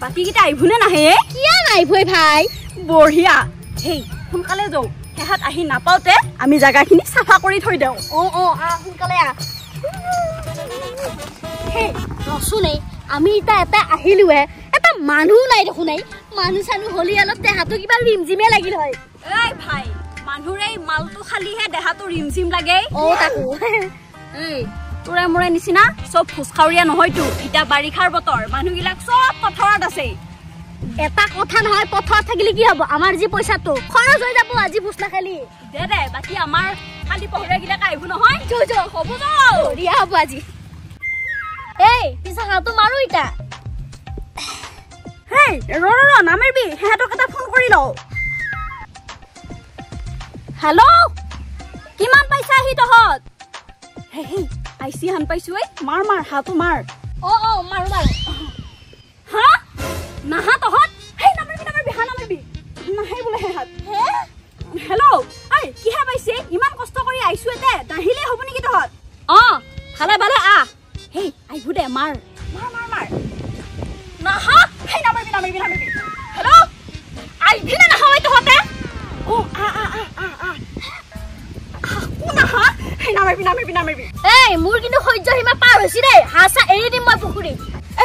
বাকি কিটা আইভুনে নাহে কিয়া নাইভই ভাই বঢ়িয়া হেই সোনকালে যাও হেহাত আহি নাপাওতে আমি জায়গাখিনি সাফা কৰি থৈ দেও সোনকালে হে ৰচোনে আমি এটা আহিলোৱে এটা মানুহ নাই দেখোন নাই মানুহ চানু হলি অলপ দেহাটো কিবা ৰিমজিমে লাগিল হয় এই ভাই মানুহৰে মালটো খালিহে দেহাটো ৰিমজিম লাগে তাকো এই তোৰে মোৰে নিচিনা সব ফুসখাউৰিয়া নহয়তো ইটা বাৰিখাৰ বতৰ মানুহবিলাক সব পথাৰত আছে এটা কথা নহয় পথাৰত থাকিলে কি হ'ব আমাৰ যি পইচাটো খৰচ হৈ যাব আজি ফুসলা খালি দে বাকি আমাৰ খালি পহৰা গিলা কাইভু নহয় যো হ'ব যাও ৰিয়া হ'ব আজি এই পিছা হাতো মাৰো ইটা হেই ৰ নামেৰবি হেহাতক এটা ফোন কৰি লও হেল্ল' কিমান পইচা আহি তহত হেই আইছি হান পাইছো এই মাৰ হাতো মাৰ মাৰো হা নাহা তহত হেই নামেৰবি হা নামেৰবি নাহে বোলে হেহাত হেল্ল' এই কিহে পাইছে ইমান কষ্ট কৰি আইছো এতে দাহিলে হ'ব নেকি তহত ভালে হেই আইভু দে মাৰ নাহা হেই নামেৰবি হেল্ল' আইভিনে নাহাই তহতে নামেৰবি এই মোৰ কিন্তু সহ্য সীমা পাৰ হৈছে দেই হাসা এৰি দিম মই পুখুৰী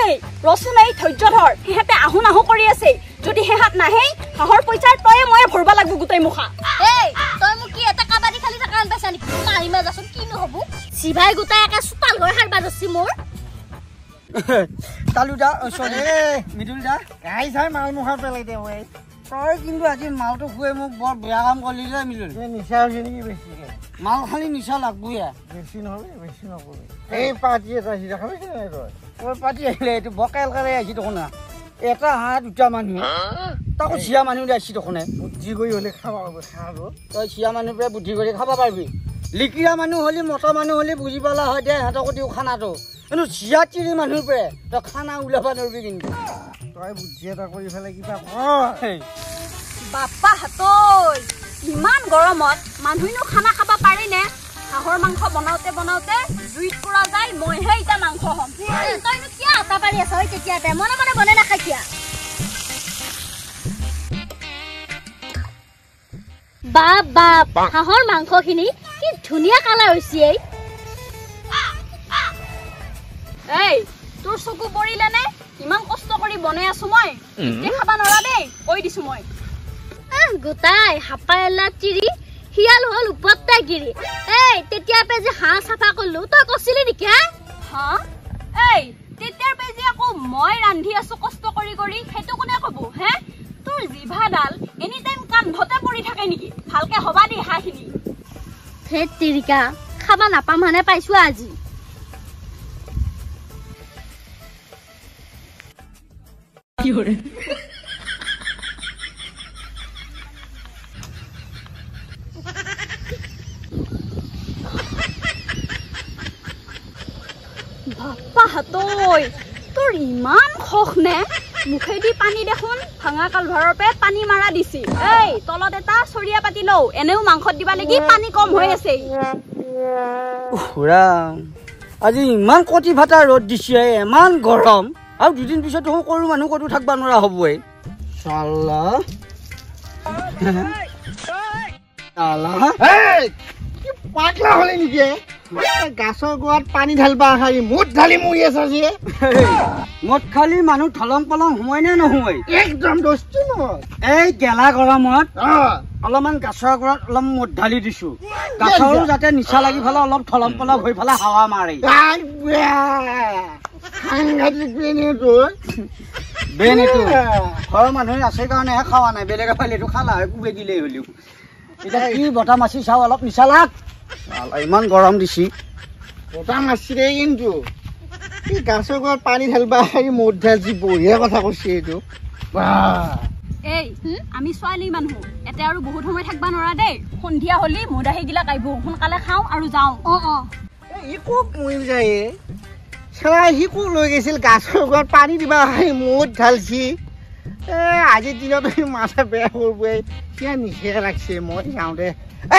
এই ৰচোন এই ধৈৰ্য ধৰ হেহাতে আহু কৰি আছে যদি হেহাত নাহে হাহৰ পইচাৰ তয়ে মই ভৰবা লাগব গুটাই মুখা এই তই মোক কি এটা কাবাডী খালি থাকা আনপাইছা নেকি মাৰিমা যাচোন কিনো হ'ব সিভাই গুটাই একা সুতাল হৈ হাৰবা যাচ্ছি মোৰ তালুদা সৰি মিদুলদা গাই চাই মাল মুখাৰ পেলাই দে ঐ তই কিন্তু আজি মালটো খুৱাই মোক বৰ বেয়া কাম কৰিলি যে মিদুল নিচা হৈছে নেকি বেছিকে মাল খালি নিচা লাগবই বেছি নহ'লে বেছি নকৰি এই পাৰ্টি এটা আহিছে দেখা পাইছে নাই তই পাৰ্টি আহিলে এইটো বকাইলকাৰে আহিছে দেখোন এটা হাঁহ দুটা মানুহ তাকো চিয়া মানুহ আহিছে দেখোন বুদ্ধি কৰি হ'লে খাব খাব তই চিয়া মানুহৰ পৰা বুদ্ধি কৰি খাব পাৰিবি লিকিৰা মানুহ হ'লে মতা মানুহ হ'লে বুজি পালা হয় দে সিহঁতকো দিওঁ খানাটো কিন্তু চিয়া চিৰি মানুহৰ পৰা তই খানা ওলাব নোৱাৰিবি কিন্তু তই বুদ্ধি এটা কৰি পেলাই কিবা বাপ্পা হাতৈ ইমান গৰমত মানুহেনো খানা খাব পাৰি নে হাঁহৰ মাংস বনাওতে জুইত পুৰা যায় মইহে ইটা মাংস হম তইনো কিয় আটা পাৰি আছ তেতিয়াতে মনে বনাই নাখাই কিয়া বাপ হাঁহৰ মাংসখিনি কি ধুনীয়া কালাৰ হৈছে এই তোৰ চকু পৰিলে নে ইমান কষ্ট কৰি বনাই আছো মই এতিয়া খাবা নৰা দেই কৈ দিছো মই গোটাই হাপাইলা চিৰি হিয়াল হল উপত্তাই গিৰি এই তেতিয়া পে যে হাঁহ চাফা কৰিলো তই কৈছিলি নেকি হা এই তেতিয়াৰ পে যে আকৌ মই ৰান্ধি আছো কষ্ট কৰি সেইটো কোনে কব হে তোৰ জিভাডাল এনি টাইম কান্ধতে পৰি থাকে নেকি ভালকে হবা দি হাঁহখিনি হে তিৰিকা খাবা নাপাম হানে পাইছো আজি কি হৰে বাপ্পা হাতৈ তোৰ ইমান খখ নে মুখেদি পানী দেখোন ভাঙা কালভাৰৰ পে পানী মাৰা দিছি এই তলত এটা চৰিয়া পাতি লও এনেও মাংসত দিবা লাগি পানী কম হৈ আছে আজি ইমান কটি ভাটা ৰ'দ দিছে ইমান গৰম আৰু দুদিন পিছত সৰু মানুহ ক'তো থাকবা নোৱাৰা হ'বই চাল্লা পাগলা হলে নেকি গাছৰ গোৱাত পানী ঢালবা খালি মুঠ ঢালি মৰি আছা যে মদ খালি মানুহ থলং পলং সোমাই নে নোসোমাই একদম দস্তি নহয় এই গেলা গৰমত অলপমান গাছৰ গোৱাত অলপ মদ ঢালি দিছো গাছৰো যাতে নিচা লাগি ফালে অলপ থলং পলং হৈ ফালে হাৱা মাৰে ঘৰৰ মানুহে আছে কাৰণেহে খোৱা নাই বেলেগে পালে এইটো খালা হয় কুবে দিলেই হলেও এতিয়া কি বতাহ মাছি চাওঁ অলপ নিচা লাগ ইমান গৰম দিছি বতাহ মাছি দে কিন্তু গাছৰ ঘৰত পানী ঢালবা মদ ঢালছি বঢ়িয়া কথা কৈছে এইটো এই আমি ছোৱালী মানুহ এতে আৰু বহুত সময় থাকবা নোৱাৰা দেই সন্ধিয়া হলি মুদাহি গিলা কাইবো সোনকালে খাওঁ আৰু যাওঁ ইকো মই যায় চৰাই সিকো লৈ গৈছিল গাছৰ ঘৰত পানী দিবা মদ ঢালছি আজিৰ দিনত মাথা বেয়া কৰিবই কিয় নিচে লাগছে মই যাওঁ দে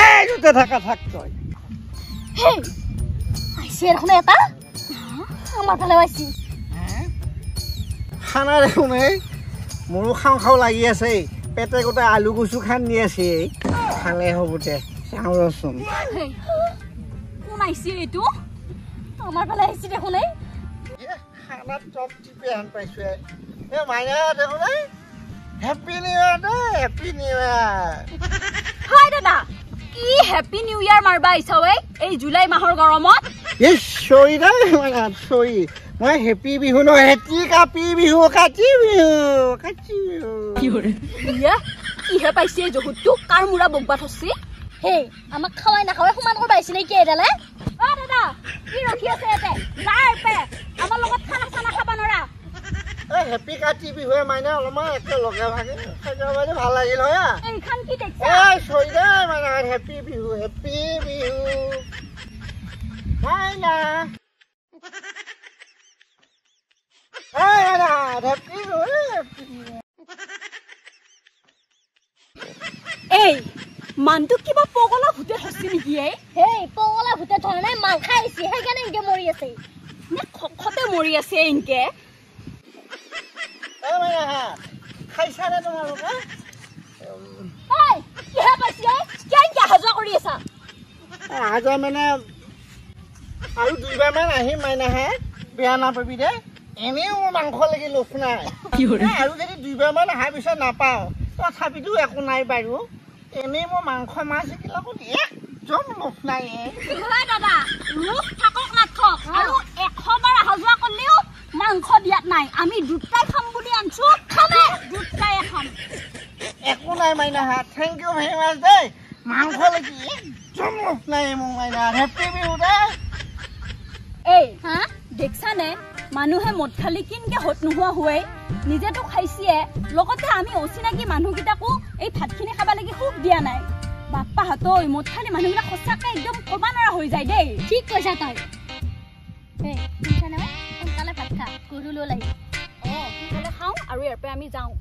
এই দুটা থাকা থাক তই আইছে এখন এটা আমাৰ ফালে আইছি খানা দেখোন এই মোৰো খাওঁ খাওঁ লাগি আছে পেটে গোটেই আলু কচু খান নি আছে খালে হ'ব দে চাওঁ ৰচোন কোন আহিছে এইটো আমাৰ ফালে আহিছে দেখোন এই খানাত টপ টিপি আন পাইছো এই মাইনা দেখোন এই হেপী নিউ ইয়াৰ দে হেপী নিউ ইয়াৰ হাই দাদা কি হেপী নিউ ইয়াৰ মাৰবা আহিছা এই জুলাই মাহৰ গৰমত এই চৰি দে মাইনা চৰি মই হেপী বিহু নহয় হেপী কাপি বিহু কাটি বিহু কিহে পাইছে জহুতটো কাৰ মূৰা বগবা থছি হেই আমাক খাৱাই নাখাৱাই সমান কৰিব আহিছে নেকি এডালে অ দাদা কি ৰখি আছে ইয়াতে যাই পে আমাৰ লগত খানা চানা খাবা নৰা এই হেপী কাটি বিহু মাইনা অলপমান একেলগে ভাগে খাই ভাল লাগিল হয় এইখান কি দেখছা এই চৰি দে মাইনা হেপী বিহু মাইনা এই মাইনা হেপী বিহু এই মানটো কিবা পগলা ভূতে হছি নেকি হেই পগলা ভূতে ধৰা নাই মাল খাই আহিছে সেইকাৰণে ইনকে মৰি আছে নে খখতে মৰি আছে ইনকে এই মাইনা খাইছা নে তোমালোকে এই কিহে পাইছে কিয় হাজা কৰি আছা আজি মানে আৰু 2 বাৰমান আহিম মাইনা বেয়া নাপাবি দে এনেও মাংস লাগি লোভ নাই আৰু যদি 2 বাৰমান অহাৰ পিছত নাপাওঁ তথাপিতো একো নাই বাৰু এনেই মই মাংস মাছ এইবিলাকত একদম লোভ নাই দাদা লোভ থাকক নাথক আৰু 100 বাৰ হাজা কৰিলেও মাংস দিয়াত নাই আমি দুটাই খাম বুলি আনছো খামে দুটাই খাম একো নাই মাইনা থেংক ইউ ভেৰি মাছ দেই মাংস লাগি একদম লোভ নাই মোক মাইনা হেপী বিহু দে এই দেখছানে মানুহে মদ খালি কিনকে হত নোহোৱা হয় নিজেতো খাইছিয়ে লগতে আমি অচিনাকি মানুহকেইটাকো এই ভাতখিনি খাবা লাগি খুব দিয়া নাই বাপ্পা হাতই মদ খালি মানুহবিলাক সঁচাকে একদম কবা নৰা হৈ যায় দেই ঠিক কৈছা তই এই শুনছানে সোনকালে ভাত খা গধূলি ওলাই সোনকালে খাওঁ আৰু ইয়াৰ পৰা আমি যাওঁ